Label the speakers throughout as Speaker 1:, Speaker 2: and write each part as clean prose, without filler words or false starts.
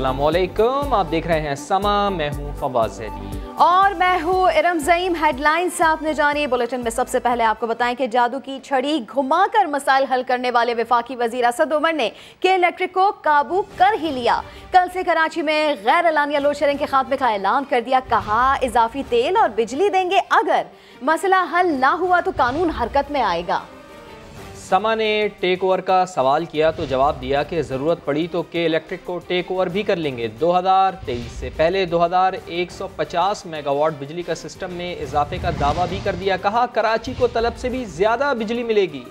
Speaker 1: अस्सलामुअलैकुम, आप देख रहे हैं समा, मैं हूँ फवाज अली
Speaker 2: और मैं हूँ इरम ज़ईम। हेडलाइंस आपने जानी। बुलेटिन में सबसे पहले आपको बताएं कि जादू की छड़ी घुमाकर मसाइल हल करने वाले वफाकी वजीर असद उमर ने के इलेक्ट्रिक को काबू कर ही लिया। कल से कराची में गैर एलानिया लोड शेडिंग के खात्मे का ऐलान कर दिया। कहा इजाफी तेल और बिजली देंगे, अगर मसला हल ना हुआ तो कानून हरकत में आएगा।
Speaker 1: समा ने टेक ओवर का सवाल किया तो जवाब दिया कि ज़रूरत पड़ी तो के इलेक्ट्रिक को टेक ओवर भी कर लेंगे। 2023 से पहले 2150 मेगावाट बिजली का सिस्टम में इजाफे का दावा भी कर दिया। कहा कराची को तलब से भी ज़्यादा बिजली मिलेगी।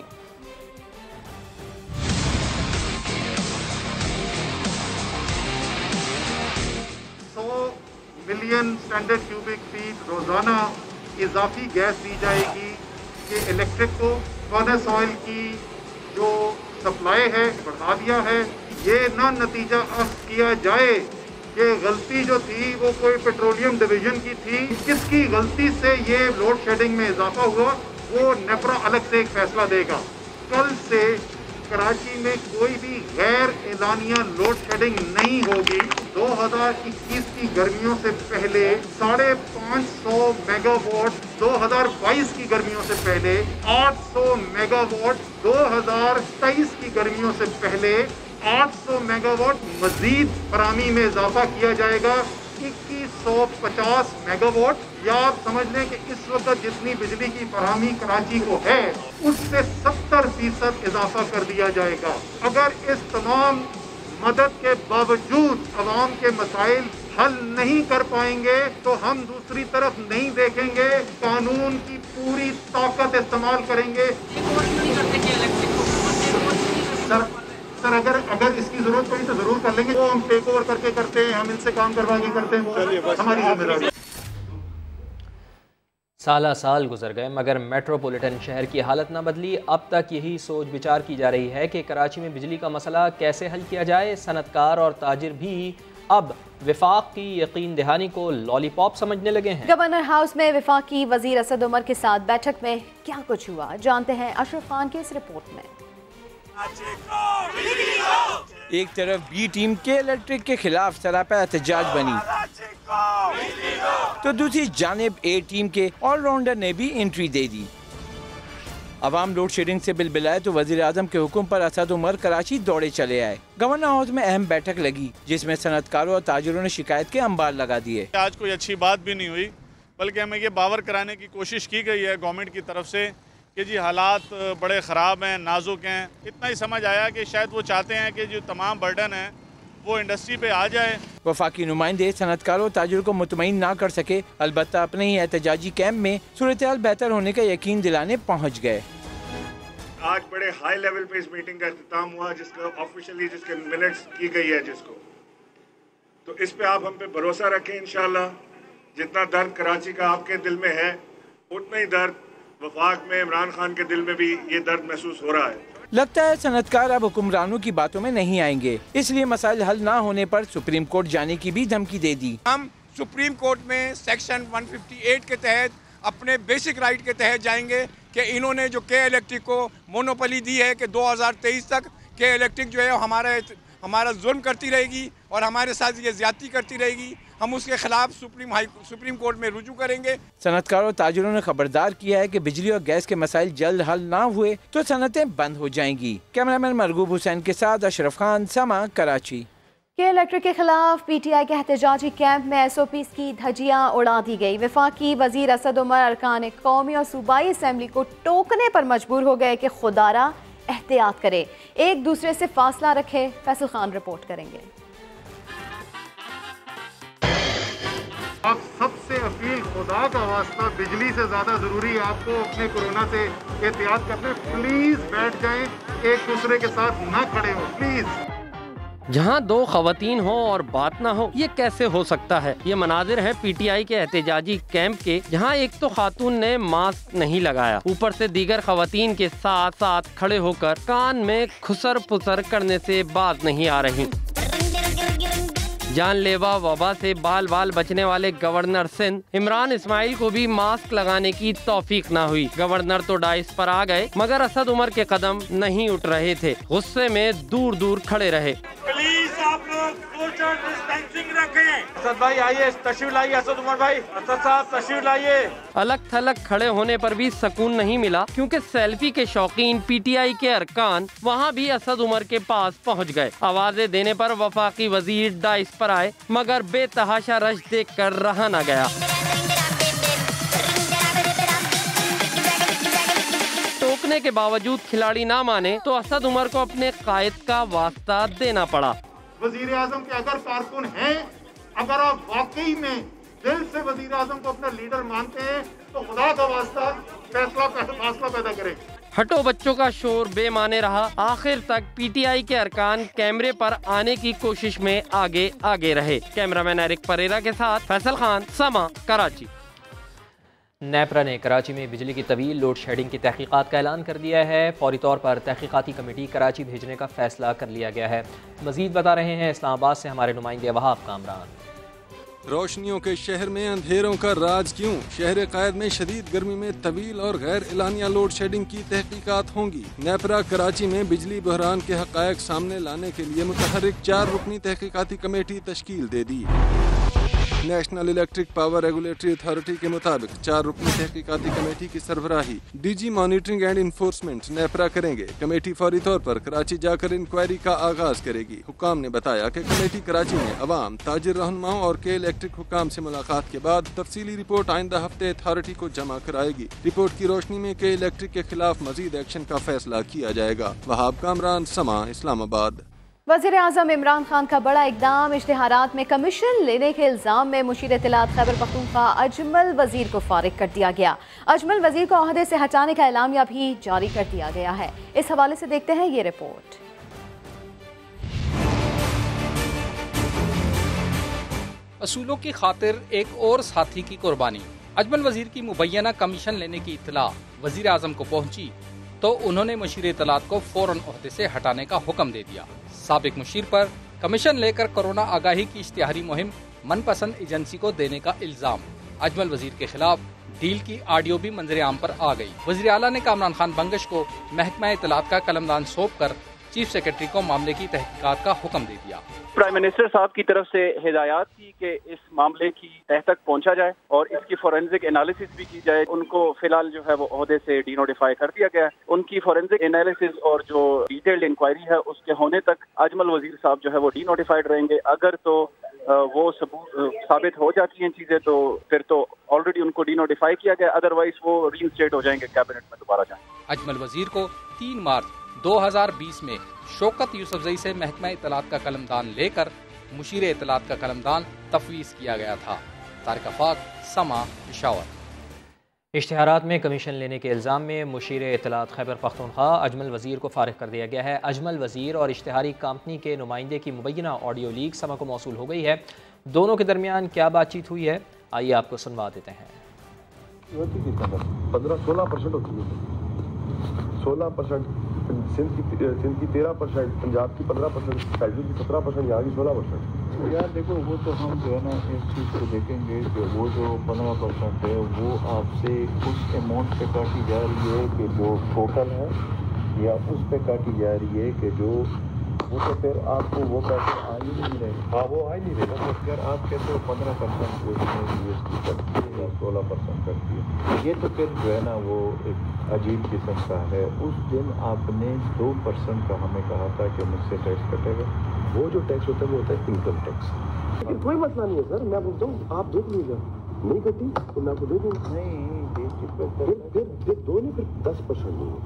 Speaker 3: मिलियन स्टैंडर्ड क्यूबिक फीट रोजाना इजाफी गैस दी जाएगी कि इलेक्ट्रिक को फर्नेस ऑयल की जो सप्लाई है बढ़ा दिया है। ये ना नतीजा अख्ज़ किया जाए कि गलती जो थी वो कोई पेट्रोलियम डिवीजन की थी, किसकी गलती से ये लोड शेडिंग में इजाफा हुआ, वो नेपरा अलग से एक फैसला देगा। कल से कराची में कोई भी गैर एलानिया लोड शेडिंग नहीं होगी। 2021 की गर्मियों से पहले 550 मेगावाट, 2022 की गर्मियों से पहले 800 मेगावाट, 2023 की गर्मियों से पहले 800 मेगावाट मजीद फरामी में इजाफा किया जाएगा। 2150 मेगावाट, या आप समझ लें कि इस वक्त जितनी बिजली की फराहमी कराची को है उससे 70% इजाफा कर दिया जाएगा। अगर इस तमाम मदद के बावजूद अवाम के मसाइल हल नहीं कर पाएंगे तो हम दूसरी तरफ नहीं देखेंगे, कानून की पूरी ताकत इस्तेमाल करेंगे। सर अगर इसकी जरूरत पड़ी तो जरूर कर लेंगे। वो हम टेक ओवर करके करते हैं, हम इनसे काम करवा के करते हैं, वो हमारी जिम्मेदारी।
Speaker 1: साल गुजर गए मगर मेट्रोपॉलिटन शहर की हालत न बदली। अब तक यही सोच विचार की जा रही है कि कराची में बिजली का मसला कैसे हल किया जाए। सनतकार और ताजिर भी अब वफाक की यकीन दहानी को लॉलीपॉप समझने लगे हैं।
Speaker 2: गवर्नर हाउस में वफाकी वजीर असद उमर के साथ बैठक में क्या कुछ हुआ, जानते हैं अशरफ खान की इस रिपोर्ट में।
Speaker 4: एक तरफ बी टीम के इलेक्ट्रिक के खिलाफ सरापा एहतजाज बनी तो दूसरी जानिब ए टीम के ऑलराउंडर ने भी एंट्री दे दी। अवाम लोड शेडिंग से बिलबिलाए तो वजीर आजम के हुक्म पर असद उमर कराची दौड़े चले आए। गवर्नर हाउस में अहम बैठक लगी जिसमें सनतकारों और ताजिरों ने शिकायत के अंबार लगा दिए।
Speaker 5: आज कोई अच्छी बात भी नहीं हुई, बल्कि हमें ये बावर कराने की कोशिश की गई है गवर्नमेंट की तरफ से कि जी हालात बड़े ख़राब हैं, नाजुक हैं। इतना ही समझ आया कि शायद वो चाहते हैं कि जो तमाम बर्डन है वो इंडस्ट्री पे आ जाए।
Speaker 4: वफाकी नुमाइंदे सनतकारों ताजिरों को मुतमईन ना कर सके, अलबत्ता अपने ही एहतजाजी कैंप में सूरत-ए-हाल बेहतर होने का यकीन दिलाने पहुँच गए।
Speaker 3: आज बड़े हाई लेवल पे इस मीटिंग का इख्तिताम हुआ, जिसका ऑफिशियली जिसके मिनट्स की गई है जिसको, तो इस पे आप हम पे भरोसा रखें। इंशाल्लाह जितना दर्द कराची का आपके दिल में है उतना ही दर्द वफाक में इमरान खान के दिल में भी ये दर्द महसूस हो रहा है।
Speaker 4: लगता है सनतकार अब हुक्मरानों की बातों में नहीं आएंगे, इसलिए मसाइल हल ना होने पर सुप्रीम कोर्ट जाने की भी धमकी दे दी।
Speaker 6: हम सुप्रीम कोर्ट में सेक्शन 158 के तहत अपने बेसिक राइट के तहत जाएंगे कि इन्होंने जो के इलेक्ट्रिक को मोनोपोली दी है कि 2023 तक के इलेक्ट्रिक जो है हमारा जुल्म करती रहेगी और हमारे साथ ये ज्यादती करती रहेगी। हम उसके खिलाफ सुप्रीम कोर्ट में रुजू करेंगे।
Speaker 4: सनतकारों ताजिरों ने खबरदार किया है कि बिजली और गैस के मसाइल जल्द हल ना हुए तो सनतें बंद हो जाएंगी। कैमरामैन मरगूब हुसैन के साथ अशरफ खान, समा, कराची।
Speaker 2: के इलेक्ट्रिक के खिलाफ पीटीआई के एहतजाजी कैंप में SOPs की धज्जियां उड़ा दी गई। वफाकी वजीर असद उमर अरकान कौमी और सूबाई असम्बली को टोकने पर मजबूर हो गए कि खुदारा एहतियात करे, एक दूसरे से फासला रखे। फैसल खान रिपोर्ट करेंगे।
Speaker 3: आप सबसे अपील, खुदा का वास्ता, बिजली से ज्यादा जरूरी है आपको अपने कोरोना से एहतियात करने। प्लीज बैठ जाएं, एक दूसरे के साथ ना खड़े हो प्लीज।
Speaker 7: जहां दो खवातीन हो और बात ना हो, ये कैसे हो सकता है। ये मनाजिर है पीटीआई के एहतजाजी कैंप के, जहां एक तो खातून ने मास्क नहीं लगाया, ऊपर से दीगर खवातीन के साथ साथ खड़े होकर कान में खुसर पुसर करने से बात नहीं आ रही। जानलेवा वबा से बाल बाल बचने वाले गवर्नर सिंध इमरान इस्माइल को भी मास्क लगाने की तौफीक ना हुई। गवर्नर तो डाइस पर आ गए मगर असद उमर के कदम नहीं उठ रहे थे, गुस्से में दूर दूर खड़े रहे।
Speaker 5: प्लीज आप
Speaker 8: लोग सोशल डिस्टेंसिंग रखें।
Speaker 9: असद भाई आइए, तशरीफ लाइए। असद उमर भाई, असद साहब तशरीफ लाइए।
Speaker 7: अलग थलग खड़े होने पर भी सुकून नहीं मिला, क्योंकि सेल्फी के शौकीन पीटीआई के अरकान वहाँ भी असद उमर के पास पहुँच गए। आवाजें देने पर वफाकी वजीर डाइस पर आए, मगर बेतहाशा रश देखकर रहा न गया। टोकने के बावजूद खिलाड़ी ना माने तो असद उमर को अपने कायद का वास्ता देना पड़ा।
Speaker 3: वजीर आजम के अगर कारकुन हैं, अगर आप वाकई में दिल से वजीर आजम को अपना लीडर मानते हैं तो खुदा का वास्ता फासला पैदा करें।
Speaker 7: हटो बच्चों का शोर बेमाने रहा। आखिर तक पीटीआई के अरकान कैमरे पर आने की कोशिश में आगे रहे। कैमरामैन एरिक परेरा के साथ फैसल खान, समा, कराची।
Speaker 1: नेपरा ने कराची में बिजली की तवील लोड शेडिंग की तहकीकात का ऐलान कर दिया है। फौरी तौर पर तहकीकाती कमेटी कराची भेजने का फैसला कर लिया गया है। मजीद बता रहे हैं इस्लामाबाद से हमारे नुमाइंदे वहाब कामरान।
Speaker 10: रोशनियों के शहर में अंधेरों का राज क्यों? शहर कायद में शदीद गर्मी में तवील और गैर एलानिया लोड शेडिंग की तहकीकात होंगी। नेपरा कराची में बिजली बहरान के हकायक सामने लाने के लिए मुतहर्रिक 4 रुकनी तहकीकाती कमेटी तश्कील दे दी। National electric power regulatory authority के मुताबिक 4 रुकनी तहकीकाती कमेटी की सरबराही DG monitoring and enforcement NEPRA करेंगे। कमेटी फौरी तौर पर कराची जाकर इंक्वायरी का आगाज करेगी। हुकाम ने बताया कि कमेटी कराची में अवाम, ताजिर रहनुमाओं और के इलेक्ट्रिक हुकाम से मुलाकात के बाद तफसीली रिपोर्ट आइंदा हफ्ते अथॉरिटी को जमा कराएगी। रिपोर्ट की रोशनी में के इलेक्ट्रिक के खिलाफ मजीद एक्शन का फैसला किया जाएगा। वहाब कामरान, समा, इस्लामाबाद।
Speaker 2: वज़ीर आज़म इमरान खान का बड़ा इक़दाम। इश्तिहारात में कमीशन लेने के इल्ज़ाम में मुशीर इत्तलात खैबर पख्तूनख्वा अजमल वज़ीर को फारिग कर दिया गया। अजमल वज़ीर को ओहदे से हटाने का एलामिया भी जारी कर दिया गया है। इस हवाले से देखते हैं ये रिपोर्ट।
Speaker 11: असूलों की खातिर एक और साथी की कुर्बानी। अजमल वज़ीर की मुबैना कमीशन लेने की इत्तला वज़ीर आज़म को पहुंची तो उन्होंने मुशीर इत्तलात को फौरन ओहदे से हटाने का हुक्म दे दिया। साबिक मुशीर पर कमीशन लेकर कोरोना आगाही की इश्तिहारी मुहिम मनपसंद एजेंसी को देने का इल्जाम। अजमल वज़ीर के खिलाफ डील की ऑडियो भी मंजर आम पर आ गई। वज़ीर आला ने कामरान खान बंगश को महकमा इत्तलात का कलमदान सौंप कर चीफ सेक्रेटरी को मामले की तहकीकात का हुक्म दे दिया।
Speaker 12: प्राइम मिनिस्टर साहब की तरफ से हिदायत थी कि इस मामले की तह तक पहुंचा जाए और इसकी फोरेंसिक एनालिसिस भी की जाए। उनको फिलहाल जो है वो ओहदे से डीनोटिफाई कर दिया गया है। उनकी फोरेंसिक एनालिसिस और जो डिटेल्ड इंक्वायरी है उसके होने तक अजमल वज़ीर साहब जो है वो डीनोटिफाइड रहेंगे। अगर तो वो साबित हो जाती हैं चीजें तो फिर तो ऑलरेडी उनको डीनोटिफाई किया गया, अदरवाइज वो रीइंस्टेट हो जाएंगे, कैबिनेट में दोबारा जाएंगे।
Speaker 11: अजमल वज़ीर को 3 मार्च 2020 में शौकत यूसुफजई से महकमा इत्तलात का कलमदान लेकर मुशीर इत्तलात का कलमदान तफवीज़ किया गया था। तारिक आफाक, समा, पेशावर।
Speaker 1: इश्तिहारात में कमीशन लेने के इल्ज़ाम में मुशीर इत्तलात खैबर पख्तूनख्वा अजमल वज़ीर को फारिग कर दिया गया है। अजमल वज़ीर और इश्तिहारी कंपनी के नुमाइंदे की मुबैना ऑडियो लीक समा को मौसूल हो गई है। दोनों के दरमियान क्या बातचीत हुई है, आइए आपको सुनवा देते हैं।
Speaker 13: 15-16% होती है, 16% सिंध की 13%, पंजाब की 15%, फैसले की 17%, यहाँ की 16%।
Speaker 14: यार देखो वो तो हम जो है ना इस चीज़ को देखेंगे कि वो जो 15% है वो आपसे उस अमाउंट पे काटी जा रही है कि जो टोटल है या उस पे काटी जा रही है कि जो वो तो फिर आपको वो पैसे आ ही नहीं रहे। हाँ वो आ ही नहीं रहे। तो अगर आप कहते हो 15% उसमें GST करती है या 16% करती है, ये तो फिर जो है ना वो एक अजीब किस्म का है। उस दिन आपने 2% का हमें कहा था कि मुझसे टैक्स कटेगा।
Speaker 13: वो जो टैक्स होता है वो होता है इनकम टैक्स। लेकिन कोई मसला नहीं है सर, मैं बोलता हूँ आप देख लीजिए, नहीं कटी तो मैं आपको दे दूँगा। नहीं फिर दो नहीं, फिर 10% दूँगा।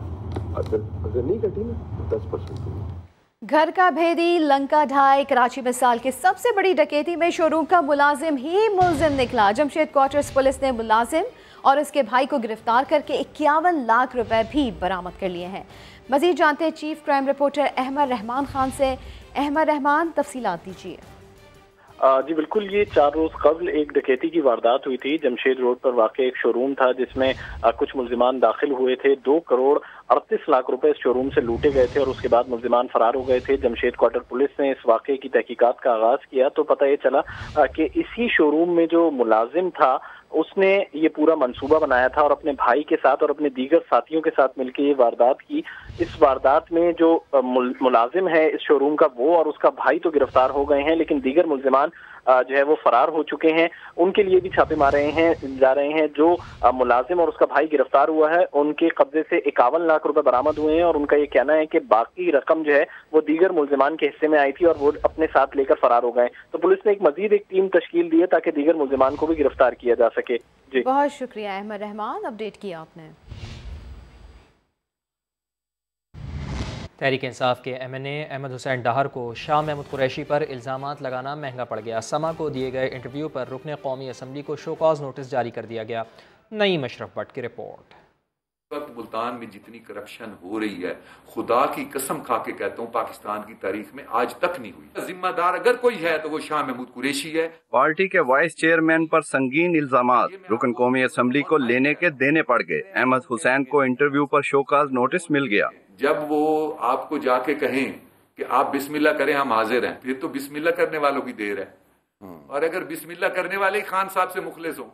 Speaker 13: अगर नहीं कटी ना 10% दूँगा।
Speaker 2: घर का भेदी लंका ढाई। कराची में साल की सबसे बड़ी डकैती में शोरूम का मुलाजिम ही मुलजिम निकला। जमशेद क्वार्टर्स पुलिस ने मुलाजिम और उसके भाई को गिरफ्तार करके 51 लाख रुपए भी बरामद कर लिए हैं। मजीद जानते हैं chief crime reporter Ahmed Rahman Khan से। अहमद रहमान, तफसीलात दीजिए।
Speaker 12: जी बिल्कुल, ये 4 रोज कबल एक डकैती की वारदात हुई थी। जमशेद रोड पर वाक़ एक शोरूम था जिसमें कुछ मुल्जिमान दाखिल हुए थे। 2 करोड़ 38 लाख रुपए इस शोरूम से लूटे गए थे और उसके बाद मुल्जिमान फरार हो गए थे। जमशेद क्वार्टर पुलिस ने इस वाक़े की तहकीकात का आगाज किया तो पता ये चला कि इसी शोरूम में जो मुलाजिम था उसने ये पूरा मंसूबा बनाया था और अपने भाई के साथ और अपने दीगर साथियों के साथ मिलकर ये वारदात की। इस वारदात में जो मुलाजिम है इस शोरूम का, वो और उसका भाई तो गिरफ्तार हो गए हैं, लेकिन दीगर मुल्जिमान जो है वो फरार हो चुके हैं। उनके लिए भी छापे मारे जा रहे हैं। जो मुलाजिम और उसका भाई गिरफ्तार हुआ है, उनके कब्जे से 51 लाख रुपए बरामद हुए हैं और उनका ये कहना है कि बाकी रकम जो है वो दीगर मुल्जिमान के हिस्से में आई थी और वो अपने साथ लेकर फरार हो गए। तो पुलिस ने मजीद एक टीम तश्कील दी है ताकि दीगर मुल्जिमान को भी गिरफ्तार किया जा सके। जी,
Speaker 2: बहुत शुक्रिया अहमद रहमान, अपडेट किया आपने।
Speaker 1: तहरीक इंसाफ के MNA अहमद हुसैन डाहर को शाह महमूद कुरैशी पर इल्ज़ामात लगाना महंगा पड़ गया। समा को दिए गए इंटरव्यू पर रुकने कौमी असम्बली को शो कॉज नोटिस जारी कर दिया गया। नईम अशरफ भट्ट की रिपोर्ट।
Speaker 15: वक्त मुल्तान में जितनी करप्शन हो रही है, खुदा की कसम खा के कहता हूँ पाकिस्तान की तारीख में आज तक नहीं हुई। जिम्मेदार अगर कोई है तो वो शाह महमूद कुरैशी है।
Speaker 16: पार्टी के वाइस चेयरमैन पर संगीन इल्जामात, रुकन कौमी असम्बली को लेने के देने पड़ गए। अहमद हुसैन को इंटरव्यू पर शोकाज नोटिस मिल गया।
Speaker 15: जब वो आपको जाके कहें कि आप बिस्मिल्लाह करें, हम हाजिर हैं, फिर तो बिस्मिल्लाह करने वालों की देर है। और अगर बिस्मिल्लाह करने वाले खान साहब से मुखलिस हो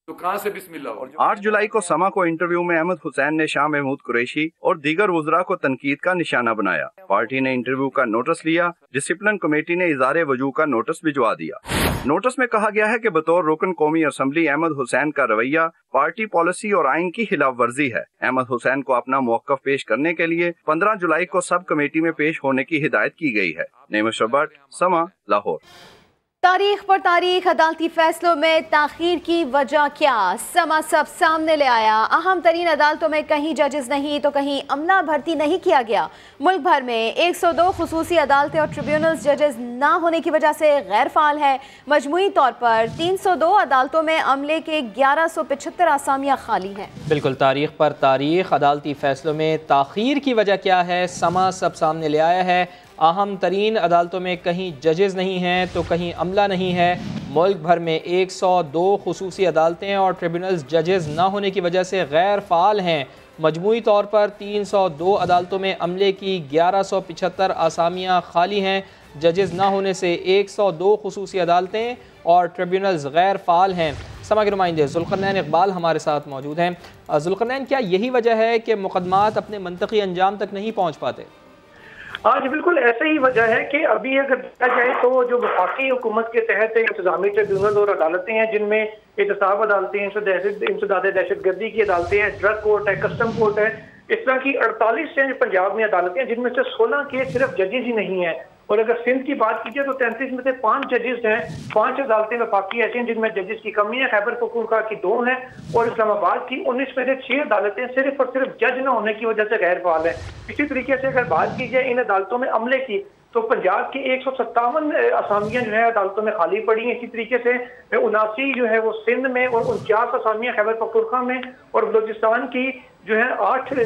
Speaker 15: तो कहां से बिस्मिल्लाह हो।
Speaker 16: 8 जुलाई को समा को इंटरव्यू में अहमद हुसैन ने शाह महमूद कुरैशी और दीगर वुज़रा को तनकीद का निशाना बनाया। पार्टी ने इंटरव्यू का नोटिस लिया। डिसिप्लिन कमेटी ने इज़ारे वजू का नोटिस भिजवा दिया। नोटिस में कहा गया है कि बतौर रुकन कौमी असम्बली अहमद हुसैन का रवैया पार्टी पॉलिसी और आइन की खिलाफ वर्जी है। अहमद हुसैन को अपना मौक़िफ़ पेश करने के लिए 15 जुलाई को सब कमेटी में पेश होने की हिदायत की गई है। नईम अशरफ भट्ट, समा, लाहौर।
Speaker 2: तारीख पर तारीख अदालती फैसलों में ताखीर की वजह क्या? समा सब सामने ले आया। अहम तरीन अदालतों में कहीं जजेस नहीं तो कहीं अमला भर्ती नहीं किया गया। मुल्क भर में 102 खुसूसी अदालतें और ट्रिब्यूनल्स जजेस ना होने की वजह से गैर फाल है। मजमूई तौर पर 302 अदालतों में अमले के 1175 आसामियाँ खाली हैं।
Speaker 1: बिल्कुल, तारीख पर तारीख अदालती फैसलों में ताखीर की वजह क्या है? समा सब सामने ले आया है। अहम तरीन अदालतों में कहीं जजेस नहीं हैं तो कहीं अमला नहीं है। मुल्क भर में 102 खुसूसी अदालतें और ट्रिब्यूनल्स जजेस ना होने की वजह से गैर फ़ाल हैं। मजमूई तौर पर 302 अदालतों में अमले की 1175 आसामियाँ खाली हैं। जजेस ना होने से 102 खुसूसी अदालतें और ट्रिब्यूनल्स गैर फ़ाल हैं। समा के नुमाइंदे ज़ुल्क़रनैन इकबाल हमारे साथ मौजूद हैं। ज़ुल्क़रनैन, क्या यही वजह है कि मुकदमात अपने मंतकी अंजाम तक नहीं पहुँच पाते?
Speaker 17: हाँ जी, बिल्कुल ऐसे ही वजह है कि अभी अगर देखा जाए तो जो वफाकी हुकूमत के तहत इंतजामी ट्रिब्यूनल और अदालतें हैं जिनमें एहतसाब अदालतें हैं, इंसदाद दहशतगर्दी की अदालतें हैं, ड्रग कोर्ट है, कस्टम कोर्ट है, इस तरह की 48 हैं पंजाब में अदालतें हैं जिनमें से 16 के सिर्फ जजेस ही नहीं है। और अगर सिंध की बात की जाए तो 33 में से 5 जजेस हैं। 5 अदालतें वफाकी ऐसी हैं जिनमें जजेस की कमी है। खैबर पख्तूनख्वा की 2 हैं और इस्लामाबाद की 19 में से 6 अदालतें सिर्फ और सिर्फ जज न होने की वजह से गैर फाल है। इसी तरीके से अगर बात की जाए इन अदालतों में अमले की तो पंजाब की 157 असामियाँ जो है अदालतों में खाली पड़ी हैं। इसी तरीके से 79 जो है वो सिंध में और 49 असामियाँ खैबर पख्तूनख्वा में और बलोचिस्तान की जो है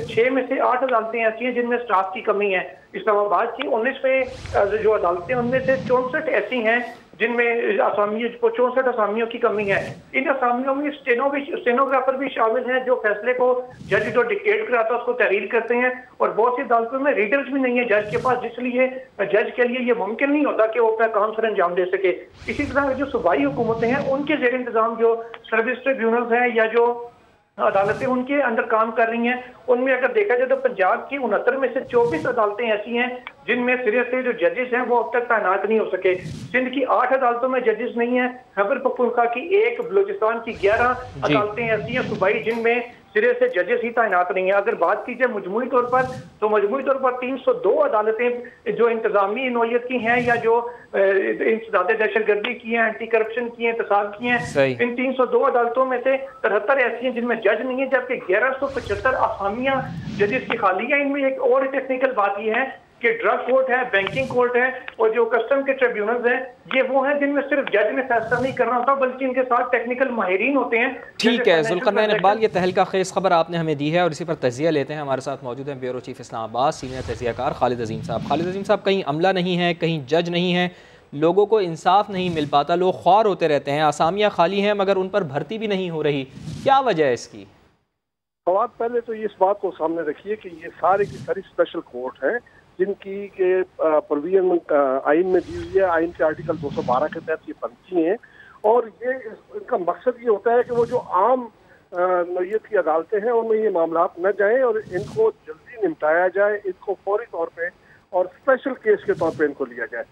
Speaker 17: 6 में से 8 अदालतें ऐसी हैं जिनमें स्टाफ की कमी है। इस्लामाबाद की 19 में जो अदालतें उनमें से 64 ऐसी हैं जिनमें असामियों 64 असामियों की कमी है। इन असामियों में स्टेनोग्राफर भी शामिल हैं जो फैसले को जज जो डिक्टेट कराता है उसको तहरीर करते हैं। और बहुत सी अदालतों में रीडर्स भी नहीं है जज के पास, जिसलिए जज के लिए ये मुमकिन नहीं होता कि वो अपना काम सर अंजाम दे सके। इसी तरह जो सूबाई हुकूमतें हैं उनके जेर इंतजाम जो सर्विस ट्रिब्यूनल्स हैं या जो अदालतें उनके अंदर काम कर रही हैं, उनमें अगर देखा जाए तो पंजाब की 69 में से 24 अदालतें ऐसी हैं जिनमें सिरे से जो जजेस हैं वो अब तक तैनात नहीं हो सके। सिंध की 8 अदालतों में जजेस नहीं है। खैबर पख्तूनख्वा की 1, बलोचिस्तान की 11 अदालतें ऐसी हैं सूबाई जिनमें सिरे से जजेस ही तैनात नहीं है। अगर बात की जाए मजमूई तौर पर तो मजमूई तौर पर 302 अदालतें जो इंतजामी नौयत की हैं या जो इंसदाद दहशतगर्दी की हैं, एंटी करप्शन की हैं, एहतसाब की हैं, इन 302 अदालतों में से 73 ऐसी हैं जिनमें जज नहीं है, जबकि 1175 असामियाँ जजेस की खाली है। इनमें एक और टेक्निकल बात यह है कि ड्रग कोर्ट है, बैंकिंग कोर्ट है और जो कस्टम के ट्रिब्यूनल्स हैं ये वो हैं जिनमें सिर्फ जज ने फैसला नहीं करना होता बल्कि इनके साथ टेक्निकल माहिरीन होते हैं।
Speaker 1: ठीक है ज़ुल्क़रनैन इकबाल, ये तहलका खेज़ खबर आपने हमें दी है और इसी पर तजिया लेते हैं। हमारे साथ मौजूद हैं ब्यूरो चीफ इस्लामाबाद सीनियर तजियाकार खालिद अजीम साहब। खालिद अजीम साहब, कहीं अमला नहीं है, कहीं जज नहीं है, लोगों को इंसाफ नहीं मिल पाता, लोग ख्वार होते रहते हैं, आसामियाँ खाली हैं मगर उन पर भर्ती भी नहीं हो रही, क्या वजह है इसकी?
Speaker 13: फवाद, पहले तो इस बात को सामने रखिए कि ये सारी की सारी स्पेशल कोर्ट है जिनकी के प्रोविजन आइन में दी हुई है। आइन के आर्टिकल 212 के तहत ये बनती हैं और ये इनका मकसद ये होता है कि वो जो आम
Speaker 18: नौयत की अदालतें हैं उनमें ये मामला न जाएं और इनको जल्दी निपटाया जाए, इनको फौरी तौर पे और स्पेशल केस के तौर पे इनको लिया जाए।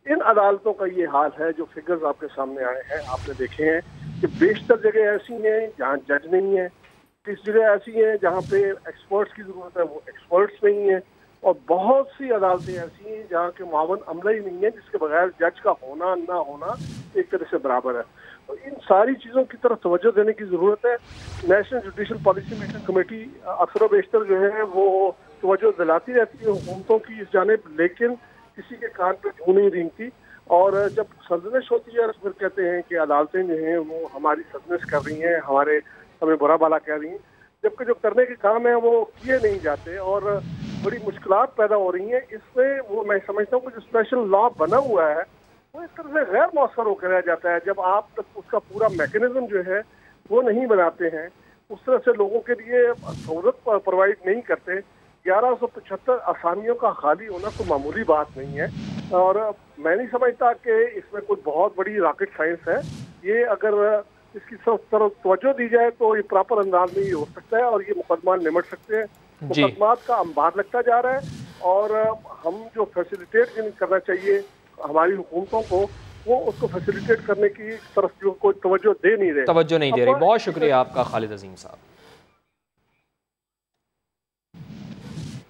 Speaker 18: इन अदालतों का ये हाल है, जो फिगर्स आपके सामने आए हैं आपने देखे हैं कि बेशतर जगह ऐसी हैं जहाँ जज नहीं है, किस जगह ऐसी हैं जहाँ पे एक्सपर्ट्स की ज़रूरत है वो एक्सपर्ट्स नहीं है, और बहुत सी अदालतें ऐसी हैं जहाँ के मावन अमला ही नहीं है, जिसके बगैर जज का होना ना होना एक तरह से बराबर है। तो इन सारी चीज़ों की तरफ तवज्जो देने की ज़रूरत है। National judicial policy making committee अक्सर व बेशतर जो है वो तवज्जो दिलाती रहती है हुकूमतों की इस जानिब, लेकिन किसी के कान पे जूं नहीं रेंगती, और जब सर्जनिश होती है तो फिर कहते हैं कि अदालतें जो हैं वो हमारी सर्जनिश कर रही हैं, हमें बुरा भला कह रही हैं, जबकि जो करने के काम है वो किए नहीं जाते और बड़ी मुश्किलात पैदा हो रही हैं। इसमें वो मैं समझता हूँ कि जो स्पेशल लॉ बना हुआ है वो एक तरह से गैर मौसर होकर रह जाता है जब आप तक उसका पूरा मैकेनिज्म जो है वो नहीं बनाते हैं, उस तरह से लोगों के लिए सहूलत प्रोवाइड नहीं करते। 1175 असामियों का खाली होना कोई मामूली बात नहीं है, और मैं नहीं समझता कि इसमें कोई बहुत बड़ी रॉकेट साइंस है। ये अगर इसकी तरफ तवज्जो दी जाए तो ये प्रॉपर अंदाज में ये हो सकता है और ये मुकदमा निमट सकते हैं। मुकदमात का अंबार लगता जा रहा है और हम जो फैसिलिटेट करना चाहिए हमारी हुकूमतों को, वो उसको फैसिलिटेट करने की तरफ जो कोई तवज्जो दे नहीं रहे।
Speaker 1: बहुत शुक्रिया आपका खालिद अजीम साहब।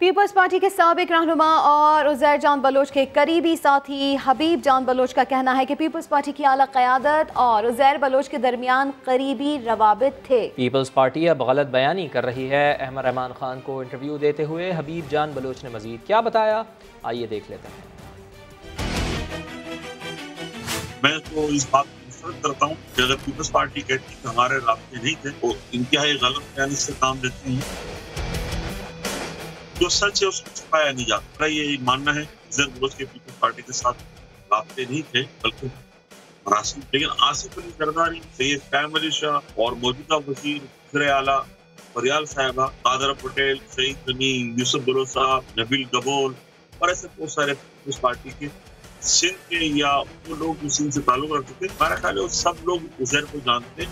Speaker 2: पीपल्स पार्टी के साबिक रहनुमा और उज़ैर जान बलोच के करीबी साथी हबीब जान बलोच का कहना है कि पीपल्स पार्टी की आला क़यादत और उज़ैर बलोच के दरमियान करीबी रवाबित थे।
Speaker 1: पीपल्स पार्टी अब गलत बयानी कर रही है। अहमद रहमान खान को इंटरव्यू देते हुए हबीब जान बलोच ने मजीद क्या बताया, आइए देख लेते हैं।
Speaker 19: मैं तो इस बात को मुस्तरद करता हूँ कि अगर पीपल्स पार्टी कहती है कि हमारे रास्ते नहीं थे, वो इंतहाई गलत बयानी से काम देती है। जो सच है उसको छुपाया नहीं जाता। ये मानना है उज़ैर बलोच के पीपल्स पार्टी के साथ रास्ते नहीं थे, बल्कि मरासिम। लेकिन आसिफ अली जरदारी, सैयद कायम अली शाह और मौजूदा वज़ीर वज़ीर आला फरियाल साहिबा, कादर पटेल, सईद गनी, यूसुफ बलोच साहब, नबील गबोल और ऐसे बहुत सारे पीपल्स पार्टी के सिंध के या वो लोग जो सिंध से ताल्लुक रखते थे, हमारा ख्याल है सब लोग उज़ैर को जानते।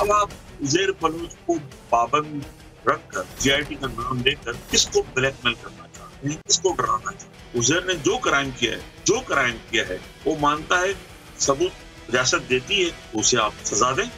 Speaker 19: अब आप उज़ैर बलोच को पाबंद रखकर जीआईटी का नाम लेकर किसको ब्लैकमेल करना चाहते हैं, किसको डराना चाहते हैं? उज़ैर ने जो क्राइम किया है वो मानता है, सबूत रियासत देती है, उसे आप सजा दें।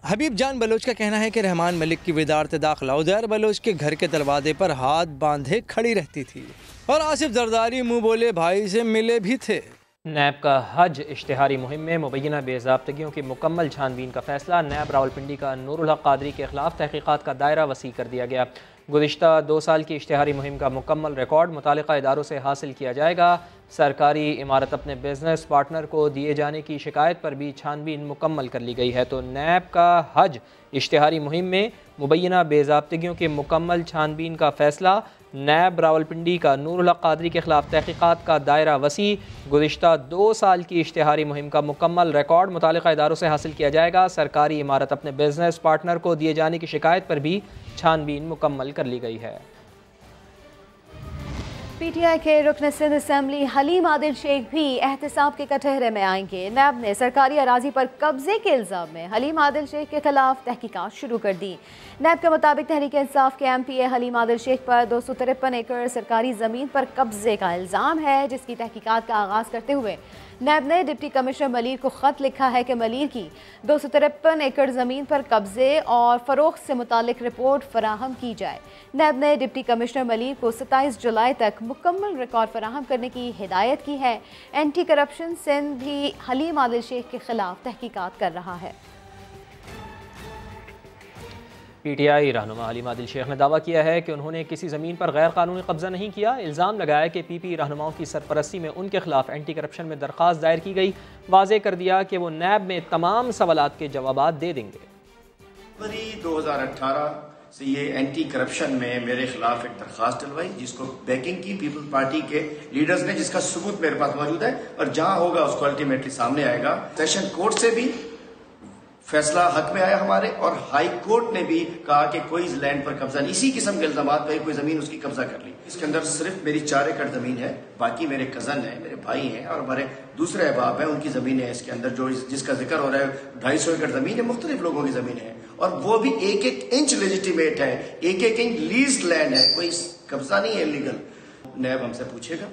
Speaker 20: हबीब जान बलोच का कहना है कि रहमान मलिक की वजारत दाखिला उज़ैर बलोच के घर के दरवाजे पर हाथ बांधे खड़ी रहती थी और आसिफ जरदारी मुंह बोले भाई से मिले भी थे।
Speaker 1: नैब का हज इश्तिहारी मुहिम में मुबैना बेज़ाब्तगियों की मुकम्मल छानबीन का फैसला। नैब रावलपिंडी का नूरुल हक कादरी के खिलाफ तहकीकात का दायरा वसी कर दिया गया। गुज़िश्ता 2 साल की इश्तिहारी मुहिम का मुकम्मल रिकॉर्ड मुतालिका इदारों से हासिल किया जाएगा। सरकारी इमारत अपने बिजनेस पार्टनर को दिए जाने की शिकायत पर भी छानबीन मुकम्मल कर ली गई है। तो नैब का हज इश्तिहारी मुहिम में मुबैना बेज़ाब्तगियों की मुकम्मल छानबीन का फैसला। नैब रावलपिंडी का नूरुल हक कादरी के खिलाफ तहकीकात का दायरा वसी। गुज़िश्ता 2 साल की इश्तिहारी मुहिम का मुकम्मल रिकॉर्ड मुतालिका इदारों से हासिल किया जाएगा। सरकारी इमारत अपने बिजनेस पार्टनर को दिए जाने की शिकायत पर भी छानबीन मुकम्मल कर ली गई है।
Speaker 2: पीटीआई के रुकन सिंध असम्बली हलीम आदिल शेख भी एहतसाब के कटहरे में आएंगे। नैब ने सरकारी अराजी पर कब्जे के इल्ज़ाम में हलीम आदिल शेख के खिलाफ तहकीकात शुरू कर दी। नैब के मुताबिक तहरीक इंसाफ के MPA हलीम आदिल शेख पर 253 एकड़ सरकारी ज़मीन पर कब्जे का इल्ज़ाम है, जिसकी तहकीकात का आगाज़ करते हुए नैब ने डिप्टी कमिश्नर मलीर को ख़त लिखा है कि मलीर की 253 एकड़ ज़मीन पर कब्जे और फ़रोख्त से मुतालिक रिपोर्ट फराहम की जाए। नैब ने डिप्टी कमिश्नर मलीर को 27 जुलाई तक मुकम्मल रिकॉर्ड फराहम करने की हिदायत की है। एंटी करप्शन सिंध भी हलीम आदिल शेख के खिलाफ तहकीकात कर रहा है।
Speaker 1: पीटीआई रहनुमा हलीम आदिल शेख ने दावा किया है कि उन्होंने किसी ज़मीन पर गैर कानूनी कब्जा नहीं किया। इल्ज़ाम लगाया कि PP रहनुमाओं की सरपरस्ती में उनके खिलाफ एंटी करप्शन में दरख्वास्त दायर की गई। वाज़े कर दिया कि वो नैब में तमाम सवालात के जवाब दे देंगे।
Speaker 21: 2018 से ये एंटी करप्शन में मेरे खिलाफ एक दरख्वास्त डलवाई, जिसको बैकिंग की पीपल्स पार्टी के लीडर्स ने, जिसका सबूत मेरे पास मौजूद है और जहां होगा उसको अल्टीमेटली सामने आएगा। सेशन कोर्ट से भी फैसला हक में आया हमारे, और हाई कोर्ट ने भी कहा कि कोई इस लैंड पर कब्जा नहीं, इसी किस्म के इल्जामात पे कोई जमीन उसकी कब्जा कर ली। इसके अंदर सिर्फ मेरी 4 एकड़ जमीन है, बाकी मेरे कजन है, मेरे भाई हैं और हमारे दूसरे अहबाब हैं, उनकी जमीन है इसके अंदर, जो जिसका जिक्र हो रहा है 250 एकड़ जमीन है, मुख्तलिफ लोगों की जमीन है, और वो भी 1-1 इंच लेजिटिमेट है, 1-1 इंच लीज लैंड है, कोई कब्जा नहीं है इलीगल। नैब हमसे पूछेगा,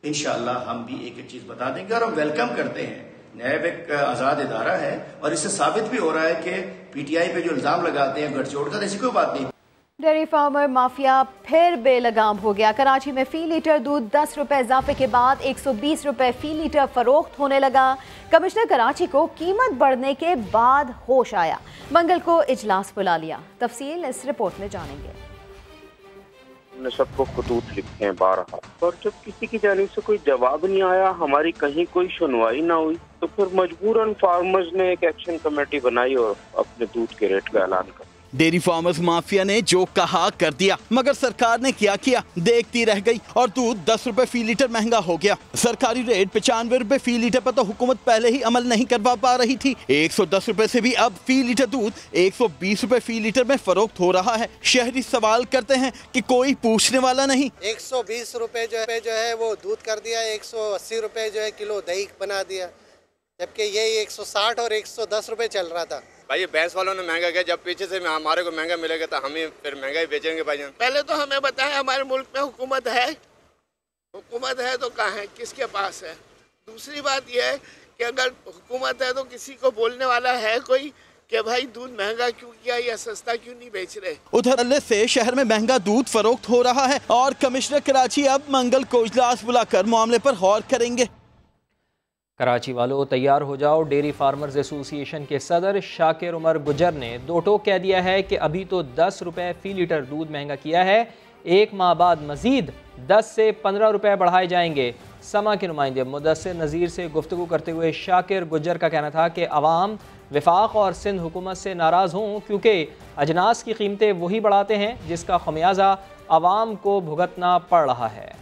Speaker 21: इंशाअल्लाह हम भी एक चीज बता देंगे, और हम वेलकम करते हैं। नैब एक आजाद इदारा है और इससे साबित भी हो रहा है कि पीटीआई पे जो इल्जाम लगाते हैं गठजोड़ का, ऐसी कोई बात नहीं।
Speaker 2: डेयरी फार्मर माफिया फिर बेलगाम हो गया। कराची में फी लीटर दूध 10 रुपए इजाफे के बाद 120 रुपए फी लीटर फरोख्त होने लगा। कमिश्नर कराची को कीमत बढ़ने के बाद होश आया, मंगल को इजलास बुला लिया। तफसील इस रिपोर्ट में जानेंगे।
Speaker 6: हमने सबको खतूत लिखे हैं 12, और जब किसी की जानिब से कोई जवाब नहीं आया, हमारी कहीं कोई सुनवाई ना हुई, तो फिर मजबूरन फार्मर्स ने एक एक्शन कमेटी बनाई और अपने दूध के रेट का ऐलान कर।
Speaker 22: डेयरी फार्मर्स माफिया ने जो कहा कर दिया, मगर सरकार ने क्या किया, देखती रह गई और दूध 10 रुपए फी लीटर महंगा हो गया। सरकारी रेट 95 रुपए फी लीटर पर तो हुकूमत पहले ही अमल नहीं करवा पा रही थी। 110 रुपए से भी अब फी लीटर दूध 120 रुपए फी लीटर में फरोख्त हो रहा है। शहरी सवाल करते हैं कि कोई पूछने वाला नहीं।
Speaker 23: 120 रुपए जो है वो दूध कर दिया, 180 रुपए जो है किलो दही बना दिया, जबकि ये 160 और 110 रुपए चल रहा था।
Speaker 24: भाई भैंस वालों ने महंगा किया, जब पीछे से हमारे को महंगा मिलेगा तो हम ही फिर महंगा ही बेचेंगे भाईजान। पहले तो हमें बताएं हमारे मुल्क में हुकूमत है तो कहाँ है, किसके पास है। दूसरी बात यह है कि अगर हुकूमत है तो किसी को बोलने वाला है कोई कि भाई दूध महंगा क्यों किया या सस्ता क्यों नहीं बेच रहे।
Speaker 22: उधर अल्ले से शहर में महंगा दूध फरोख्त हो रहा है और कमिश्नर कराची अब मंगल को इजलास बुलाकर मामले पर गौर करेंगे।
Speaker 1: कराची वालों तैयार हो जाओ। डेयरी फार्मर्स एसोसिएशन के सदर शाकिर उमर गुजर ने दो टोक कह दिया है कि अभी तो 10 रुपए फी लीटर दूध महंगा किया है, 1 माह बाद मजीद 10 से 15 रुपए बढ़ाए जाएंगे। समा के नुमाइंदे मुदस्सिर नज़ीर से गुफ्तगू करते हुए शाकिर गुजर का कहना था कि अवाम वफाक और सिंध हुकूमत से नाराज़ हों, क्योंकि अजनास की कीमतें वही बढ़ाते हैं जिसका खमियाजा अवाम को भुगतना पड़ रहा है।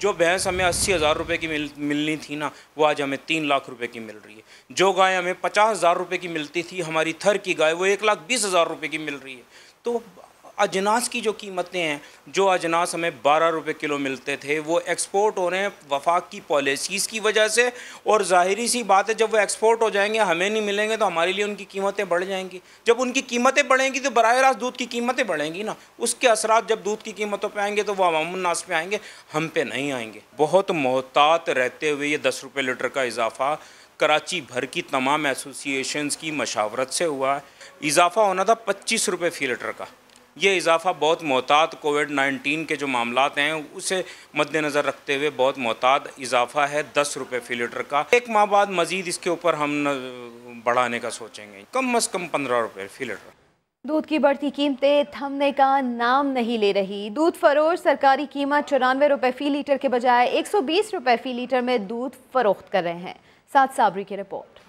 Speaker 25: जो भैंस हमें 80,000 रुपये की मिलनी थी ना, वो आज हमें 3 लाख रुपए की मिल रही है। जो गाय हमें 50,000 रुपये की मिलती थी, हमारी थर की गाय, वो 1,20,000 रुपये की मिल रही है। तो अजनास की जो कीमतें हैं, जो अजनास हमें 12 रुपये किलो मिलते थे, वो एक्सपोर्ट हो रहे हैं वफाक की पॉलिसीज़ की वजह से। और ज़ाहिरी सी बात है, जब वो एक्सपोर्ट हो जाएंगे, हमें नहीं मिलेंगे, तो हमारे लिए उनकी कीमतें बढ़ जाएंगी। जब उनकी कीमतें बढ़ेंगी तो बराह रास्त दूध की कीमतें बढ़ेंगी ना। उसके असरात जब दूध की कीमतों पर आएंगे तो वो अवामुन्नास पे आएंगे, हम पे नहीं आएंगे। बहुत मोहतात रहते हुए ये 10 रुपये लीटर का इजाफा कराची भर की तमाम एसोसिएशंस की मशावरत से हुआ है। इजाफा होना था 25 रुपये फ़ी लीटर का। ये इजाफा बहुत मोहतात कोविड-19 के जो मामलात हैं उसे मद्देनज़र रखते हुए बहुत मोहतात इजाफा है 10 रुपये फ़ी लीटर का। 1 माह बाद मज़ीद इसके ऊपर हम बढ़ाने का सोचेंगे, कम अज़ कम 15 रुपये फ़ी लीटर।
Speaker 2: दूध की बढ़ती कीमतें थमने का नाम नहीं ले रही। दूध फरोश सरकारी कीमत 94 रुपये फ़ी लीटर के बजाय 120 रुपये फ़ी लीटर में दूध फरोख्त कर रहे हैं। साथ साबरी की रिपोर्ट।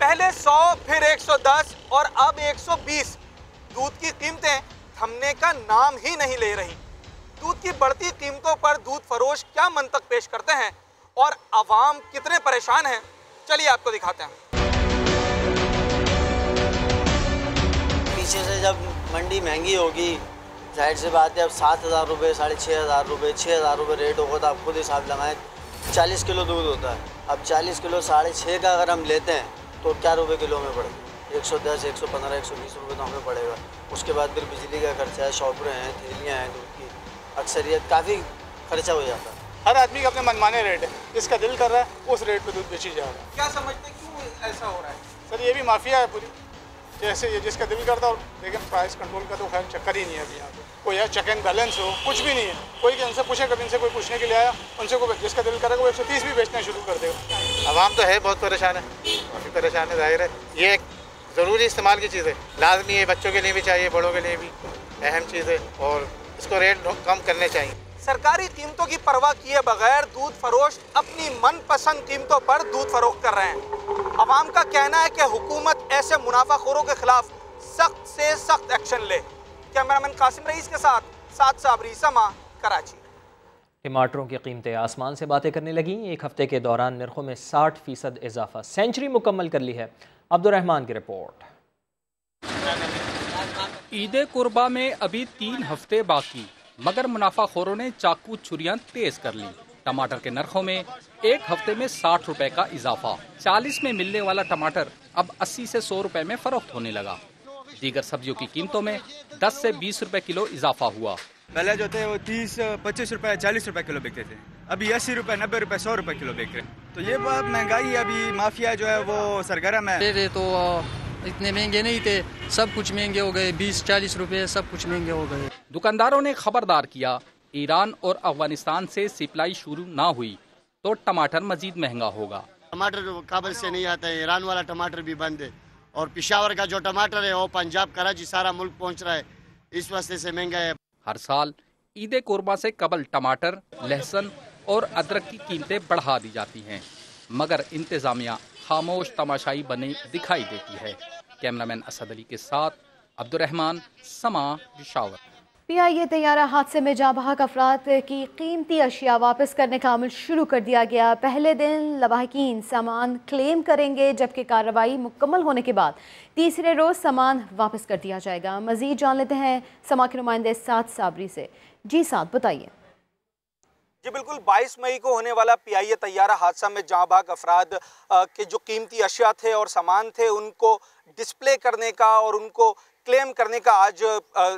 Speaker 26: पहले 100, फिर 110 और अब 120। दूध की कीमतें थमने का नाम ही नहीं ले रही। दूध की बढ़ती कीमतों पर दूध फरोश क्या मंतक पेश करते हैं और आवाम कितने परेशान हैं, चलिए आपको दिखाते हैं।
Speaker 27: पीछे से जब मंडी महंगी होगी, जाहिर सी बात है, अब 7,000 रुपये, 6,500 रुपये, 6,000 रुपये रेट होगा तो आप खुद हिसाब लगाएं। 40 किलो दूध होता है, अब 40 किलो 6.5 का अगर हम लेते हैं तो क्या रुपये किलो में पड़ेगा? 110, 115, 120 रुपये तो हमें पड़ेगा। उसके बाद फिर बिजली का खर्चा है, शॉपरें हैं, थैलियाँ हैं दूध की, अक्सरियत काफ़ी खर्चा हो जाता है।
Speaker 26: हर आदमी का अपने मनमाने रेट है, जिसका दिल कर रहा है उस रेट पे दूध बेची जा रहा है। क्या समझते हैं क्यों ऐसा हो रहा है? सर ये भी माफिया है पूरी। जैसे ये जिसका दिल करता है, लेकिन प्राइस कंट्रोल का तो खैर चक्कर ही नहीं है अभी यहाँ पे। कोई है चेक एंड बैलेंस हो, कुछ भी नहीं है। कोई इनसे पूछे, कभी इनसे कोई पूछने के लिए आया, उनसे को जिसका दिल करेगा वो 130 भी बेचना शुरू कर देगा।
Speaker 28: आवाम तो है बहुत परेशान है, काफ़ी परेशान है, जाहिर है। ये एक ज़रूरी इस्तेमाल की चीज़ है, लाजमी है, बच्चों के लिए भी चाहिए, बड़ों के लिए भी अहम चीज़ है, और इसको रेट कम करने चाहिए।
Speaker 26: सरकारी कीमतों की परवाह किए बगैर दूध फरोश अपनी मनपसंद कीमतों पर दूध फरोख्त कर रहे हैं। अवाम का कहना है कि हुकूमत ऐसे मुनाफाखोरों के खिलाफ सख्त से सख्त एक्शन ले। कैमरामैन कासिम रईस के साथ साबरी, समा, कराची।
Speaker 1: टमाटरों की कीमतें आसमान से बातें करने लगीं। एक हफ्ते के दौरान नरखों में 60% इजाफा, सेंचुरी मुकम्मल कर ली है। अब्दुर्रहमान की रिपोर्ट।
Speaker 3: ईद कुर्बा में अभी 3 हफ्ते बाकी, मगर मुनाफाखोरों ने चाकू छुरियां तेज कर ली। टमाटर के नरखों में एक हफ्ते में 60 रुपए का इजाफा। 40 में मिलने वाला टमाटर अब 80 से 100 रुपए में फरोख्त होने लगा। दीगर सब्जियों की कीमतों में 10 से 20 रुपए किलो इजाफा हुआ।
Speaker 4: पहले जो थे वो 30, 25 रुपए, 40 रुपए किलो बिकते थे, अभी 80 रुपए, 90 रुपए, 100 रुपए किलो बिक रहे हैं। तो ये बहुत महंगाई, अभी माफिया जो है वो सरगर्म है।
Speaker 5: तो इतने महंगे नहीं थे, सब कुछ महंगे हो गए, 20-40 रुपए सब कुछ महंगे हो गए।
Speaker 3: दुकानदारों ने खबरदार किया, ईरान और अफगानिस्तान से सप्लाई शुरू ना हुई तो टमाटर मजीद महंगा होगा।
Speaker 21: टमाटर काबुल से नहीं आता है, ईरान वाला टमाटर भी बंद है, और पेशावर का जो टमाटर है वो पंजाब, कराची, सारा मुल्क पहुंच रहा है, इस वजह से महंगा है।
Speaker 3: हर साल ईद कुर्बा से कबल टमाटर, लहसुन और अदरक की कीमतें बढ़ा दी जाती हैं, मगर इंतजामिया खामोश तमाशाई बने दिखाई देती है। कैमरामैन असद अली के साथ अब्दुर्रहमान, समा, पेशावर।
Speaker 2: PIA तैयारा हादसे में जाँ बहक अफराद की कीमती अशिया वापस करने का अमल शुरू कर दिया गया। पहले दिन लवाहिकीन सामान क्लेम करेंगे, जबकि कार्रवाई मुकम्मल होने के बाद तीसरे रोज़ सामान वापस कर दिया जाएगा। मज़ीद जान लेते हैं समा के नुमाइंदे साद साबरी से। जी साद, बताइए।
Speaker 7: जी बिल्कुल, 22 मई को होने वाला PIA तैयारा हादसा में जाँ बहक अफराद के जो कीमती अशिया थे और सामान थे उनको डिस्प्ले करने का और उनको क्लेम करने का आज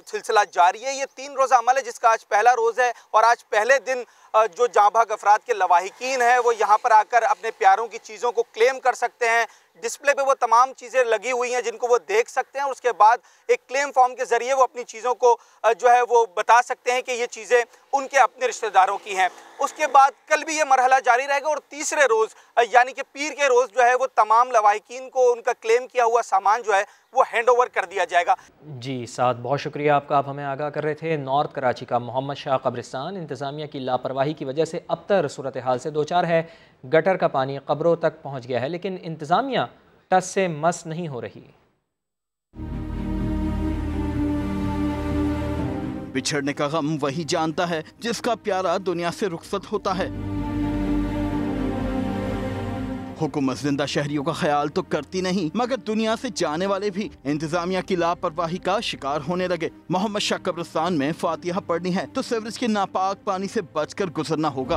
Speaker 7: सिलसिला जारी है। ये 3 रोज़ा अमल है, जिसका आज पहला रोज़ है, और आज पहले दिन जो जाँ बहक अफराद के लवाहिकीन हैं वो यहाँ पर आकर अपने प्यारों की चीज़ों को क्लेम कर सकते हैं। डिस्प्ले पे वो तमाम चीज़ें लगी हुई हैं जिनको वो देख सकते हैं, और उसके बाद एक क्लेम फॉर्म के ज़रिए वो अपनी चीज़ों को जो है वो बता सकते हैं कि ये चीज़ें उनके अपने रिश्तेदारों की हैं। उसके बाद कल भी ये मरहला जारी रहेगा, और तीसरे रोज़ यानी कि पीर के रोज़ जो है वो तमाम लवाहिकीन को उनका क्लेम किया हुआ सामान जो है वो हैंड ओवर कर दिया जाएगा।
Speaker 1: जी साद, बहुत शुक्रिया आपका। आप हमें आगाह कर रहे थे। नॉर्थ कराची का मोहम्मद शाह कब्रिस्तान इंतज़ामिया की लापरवाही की वजह से अबतर सूरत हाल से 2 चार है। गटर का पानी कब्रों तक पहुँच गया है, लेकिन इंतज़ामिया टस से मस नहीं हो रही।
Speaker 22: बिछड़ने का गम वही जानता है जिसका प्यारा दुनिया से रुखसत होता है। हुकूमत जिंदा शहरियों का ख्याल तो करती नहीं, मगर दुनिया से जाने वाले भी इंतजामिया की लापरवाही का शिकार होने लगे। मोहम्मद शाह कब्रिस्तान में फातिहा पढ़नी है तो सीवरेज के नापाक पानी से बचकर गुजरना होगा।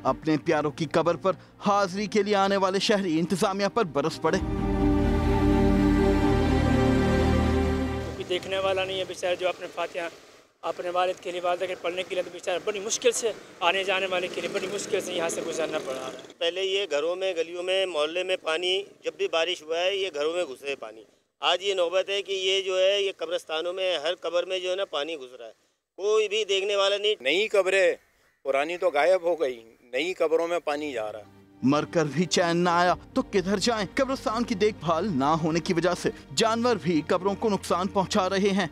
Speaker 22: अपने प्यारों की कब्र पर हाजिरी के लिए आने वाले शहरी इंतजामिया पर बरस पड़े।
Speaker 8: देखने वाला नहीं है बेचारा, जो अपने फातिहा अपने वालिद के लिए वालिदा के पढ़ने के लिए तो बेचारा बड़ी मुश्किल से, आने जाने वाले के लिए बड़ी मुश्किल से यहाँ से गुजरना पड़ रहा है।
Speaker 9: पहले ये घरों में, गलियों में, मोहल्ले में पानी, जब भी बारिश हुआ है ये घरों में घुसे पानी। आज ये नौबत है कि ये जो है ये कब्रिस्तानों में हर कब्र में जो है ना पानी घुस रहा है, कोई भी देखने वाला नहीं।
Speaker 10: नई कब्रें पुरानी तो गायब हो गई, नई कब्रों में पानी जा रहा है।
Speaker 22: मरकर भी चैन ना आया तो किधर जाएं? कब्रिस्तान की देखभाल ना होने की वजह से जानवर भी कब्रों को नुकसान पहुंचा रहे हैं।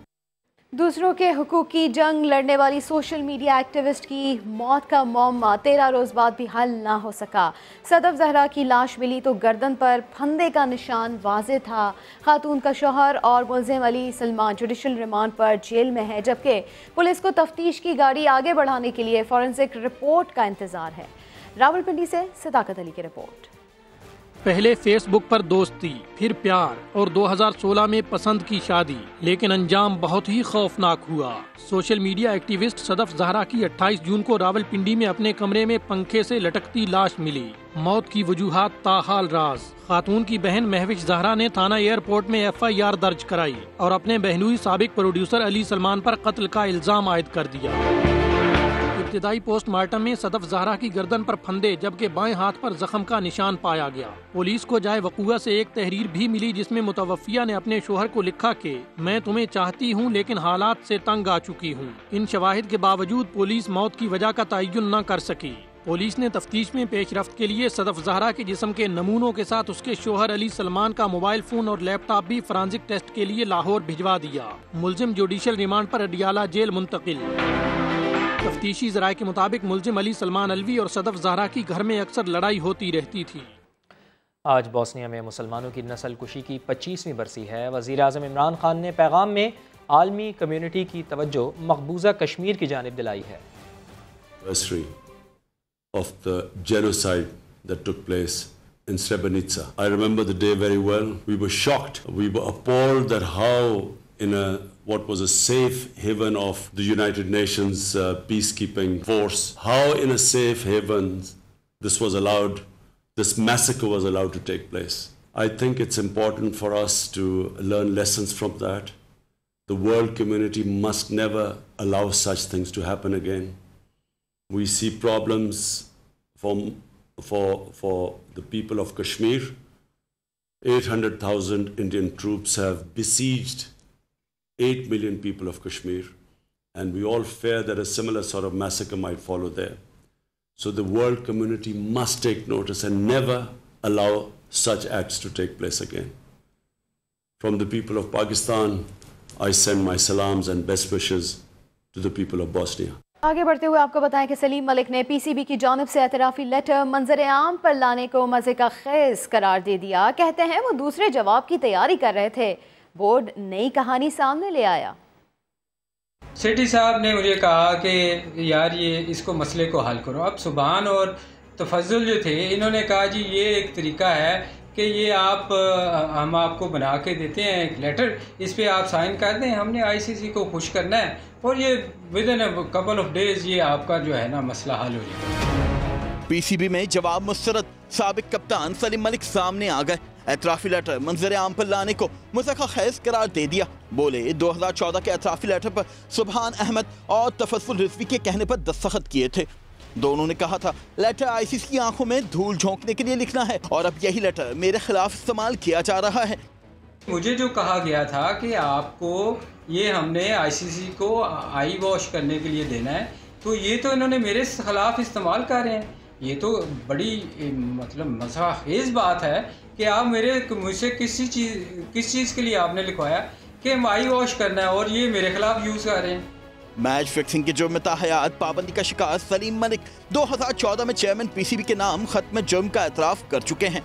Speaker 2: दूसरों के हुकूक की जंग लड़ने वाली सोशल मीडिया एक्टिविस्ट की मौत का मौमा 13 रोज़ बाद भी हल ना हो सका। सदफ जहरा की लाश मिली तो गर्दन पर फंदे का निशान वाज़े था। खातून का शौहर और मुल्ज़िम अली सलमान जुडिशल रिमांड पर जेल में है, जबकि पुलिस को तफ्तीश की गाड़ी आगे बढ़ाने के लिए फॉरेंसिक रिपोर्ट का इंतज़ार है। रावलपिंडी से सदाकत अली की रिपोर्ट।
Speaker 11: पहले फेसबुक पर दोस्ती, फिर प्यार और 2016 में पसंद की शादी, लेकिन अंजाम बहुत ही खौफनाक हुआ। Social media activist Sadaf Zahra की 28 जून को रावलपिंडी में अपने कमरे में पंखे से लटकती लाश मिली। मौत की वजूहात ताहाल राज। खातून की बहन महविश जहरा ने थाना एयरपोर्ट में FIR दर्ज कराई और अपने बहनोई साबिक प्रोड्यूसर अली सलमान पर कत्ल का इल्जाम आयद कर दिया। इब्तिदाई पोस्टमार्टम में सदफ जहरा की गर्दन पर फंदे जबकि बाएं हाथ पर जख्म का निशान पाया गया। पुलिस को जाए वक़ूआ से एक तहरीर भी मिली जिसमें मुतवफ़िया ने अपने शोहर को लिखा कि मैं तुम्हें चाहती हूं लेकिन हालात से तंग आ चुकी हूं। इन शवाहिद के बावजूद पुलिस मौत की वजह का तयन न कर सकी। पुलिस ने तफ्तीश में पेशरफ्त के लिए सदफ जहरा के जिस्म के नमूनों के साथ उसके शोहर अली सलमान का मोबाइल फोन और लैपटॉप भी फॉरेंसिक टेस्ट के लिए लाहौर भिजवा दिया। मुल्जिम जुडिशल रिमांड पर अडियाला जेल मुंतकिल। तफ्तीशी ज़राए के मुताबिक मुल्जिम अली सलमान अलवी और सदफ जहरा की घर में अक्सर लड़ाई होती रहती थी।
Speaker 1: आज बोस्निया में मुसलमानों की नस्ल कुशी की 25वीं बरसी है। वज़ीर आज़म इमरान खान ने पैगाम में आलमी कम्यूनिटी की तवज्जो मकबूजा कश्मीर की जानिब दिलाई है।
Speaker 12: Of the genocide that took place in Srebrenica. I remember the day very well. We were shocked. We were appalled that how in what was a safe haven of the United Nations peacekeeping force, how in a safe haven this was allowed, this massacre was allowed to take place. I think it's important for us to learn lessons from that. The world community must never allow such things to happen again. We see problems for the people of Kashmir. 800,000 Indian troops have besieged 8 million people of Kashmir, and we all fear that a similar sort of massacre might follow there. So the world community must take notice and never allow such acts to take place again. From the people of Pakistan, I send my salams and best wishes to the people of Bosnia.
Speaker 2: आगे बढ़ते हुए आपको बताएं कि सलीम मलिक ने PCB की जानिब से एतराफ़ी लेटर मंजर आम पर लाने को मज़े का खेज करार दे दिया। कहते हैं वो दूसरे जवाब की तैयारी कर रहे थे, बोर्ड नई कहानी सामने ले आया।
Speaker 13: सेठी साहब ने मुझे कहा कि यार ये इसको मसले को हल करो। अब सुभान और तफज़ुल जो थे, इन्होंने कहा जी ये एक तरीका है कि ये हम आपको बना के देते हैं एक लेटर, इस पे आप साइन कर दें, हमने आईसीसी को खुश करना है और ये with in a couple of days ये आपका जो है ना मसला हल हो जाएगा।
Speaker 22: पीसीबी में जवाब मुस्तरद, साबिक कप्तान सलीम मलिक सामने आ गए। एतराफ़ी लेटर मंजर आम पर लाने को मुज़क्का खैज़ करार दे दिया। बोले 2014 के एतराफ़ी लेटर पर सुभान अहमद और तफज़्ज़ुल रिज़वी के कहने पर दस्तखत किए थे। दोनों ने कहा था लेटर आईसीसी की आंखों में धूल झोंकने के लिए लिखना है और अब यही लेटर मेरे खिलाफ इस्तेमाल किया जा रहा है।
Speaker 13: मुझे जो कहा गया था कि आपको ये हमने आईसीसी को आई वॉश करने के लिए देना है, तो ये तो इन्होंने मेरे खिलाफ इस्तेमाल कर रहे हैं। ये तो बड़ी मतलब मज़ाखेज़ बात है कि आप मुझसे किस चीज़ के लिए आपने लिखवाया कि हम आई वॉश करना है और ये मेरे खिलाफ यूज़ कर रहे हैं।
Speaker 22: मैच फिक्सिंग के जुर्म में ताहयात पाबंदी का शिकार सलीम मलिक 2014 में चेयरमैन पीसीबी के नाम खत में जुर्म का एतराफ़ कर चुके हैं।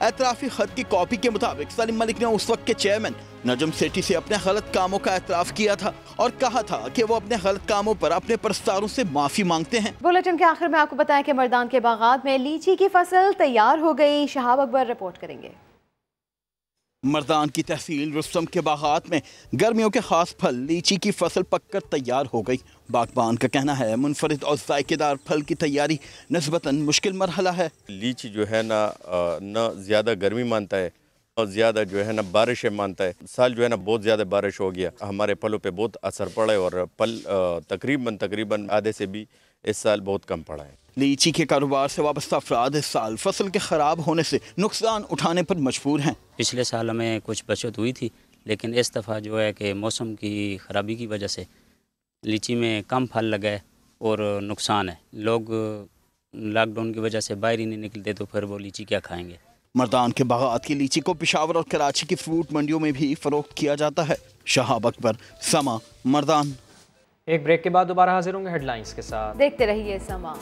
Speaker 22: एतराफ़ी खत की कॉपी के मुताबिक सलीम मलिक ने उस वक्त के चेयरमैन नजम सेठी से अपने गलत कामों का एतराफ़ किया था और कहा था कि वो अपने गलत कामों पर अपने परस्तारों से माफ़ी मांगते हैं।
Speaker 2: बुलेटिन के आखिर में आपको बताएं कि मर्दान के बागात में लीची की फसल तैयार हो गई। शहाब अकबर रिपोर्ट करेंगे।
Speaker 22: मर्दान की तहसील रुस्तम के बागात में गर्मियों के खास फल लीची की फसल पककर तैयार हो गई। बागबान का कहना है मुनफरिद और जायकेदार फल की तैयारी निस्बतन मुश्किल मरहला है।
Speaker 10: लीची जो है ना ज़्यादा गर्मी मानता है और ज़्यादा जो है ना बारिश मानता है। साल जो है ना बहुत ज़्यादा बारिश हो गया, हमारे फलों पे बहुत असर पड़ा है और फल तकरीबन आधे से भी इस साल बहुत कम पड़ा है।
Speaker 22: लीची के कारोबार से वाबस्ता अफराद इस साल फसल के ख़राब होने से नुकसान उठाने पर मजबूर हैं।
Speaker 14: पिछले साल हमें कुछ बचत हुई थी, लेकिन इस दफ़ा जो है कि मौसम की ख़राबी की वजह से लीची में कम फल लगा है और नुकसान है। लोग लॉकडाउन की वजह से बाहर ही नहीं निकलते, तो फिर वो लीची क्या खाएंगे।
Speaker 22: मर्दान के बागात की लीची को पेशावर और कराची की फ्रूट मंडियों में भी फरोख्त किया जाता है। शहाब अकबर, समा, मर्दान।
Speaker 1: एक ब्रेक के बाद दोबारा हाजिर होंगे हेडलाइंस के साथ।
Speaker 2: देखते रहिए समा।